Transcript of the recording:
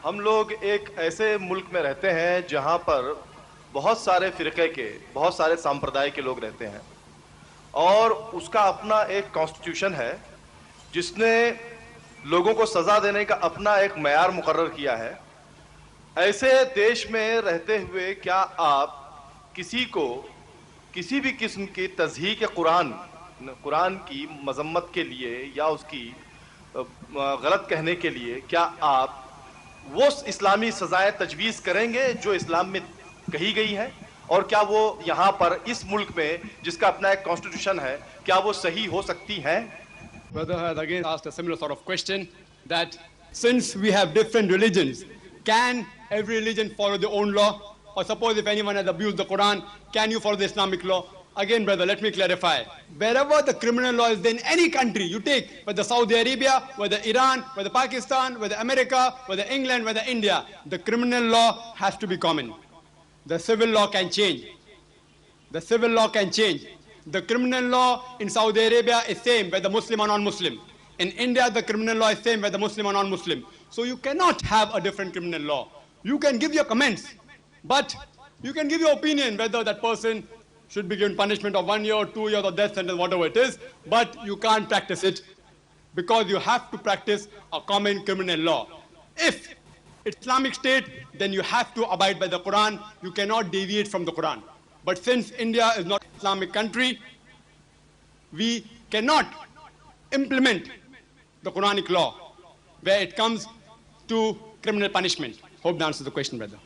हम लोग एक ऐसे मुल्क में रहते हैं जहां पर बहुत सारे फिरके के, बहुत सारे संप्रदाय के लोग रहते हैं और उसका अपना एक कॉन्स्टिट्यूशन है जिसने लोगों को सजा देने का अपना एक मयार मुकर्रर किया है। ऐसे देश में रहते हुए क्या आप किसी को किसी भी किस्म की तज़हीक कुरान कुरान की मजम्मत के लिए या उसकी गलत कहने के लिए क्या आप वो इस्लामी सजाएं तजवीज़ करेंगे जो इस्लाम में कही गई हैं? और क्या वो यहाँ पर इस मुल्क में जिसका अपना एक कॉन्स्टिट्यूशन है, क्या वो सही हो सकती हैं? Brother has again asked a similar sort of question that since we have different religions, can every religion follow their own law? Or suppose if anyone has abused the Quran, can you follow the Islamic law? Again, brother, let me clarify. Wherever the criminal law is in any country, you take whether Saudi Arabia, whether Iran, whether Pakistan, whether America, whether England, whether India, the criminal law has to be common. The civil law can change. The civil law can change. The criminal law in Saudi Arabia is same whether Muslim or non-Muslim. In India, the criminal law is same whether Muslim or non-Muslim. So you cannot have a different criminal law. You can give your comments, but you can give your opinion whether that person should be given punishment of 1 year, 2 years, or death sentence, whatever it is, but you can't practice it because you have to practice a common criminal law. If Islamic State, then you have to abide by the Quran. You cannot deviate from the Quran. But since India is not an Islamic country, we cannot implement the Quranic law where it comes to criminal punishment. Hope that answers the question, brother.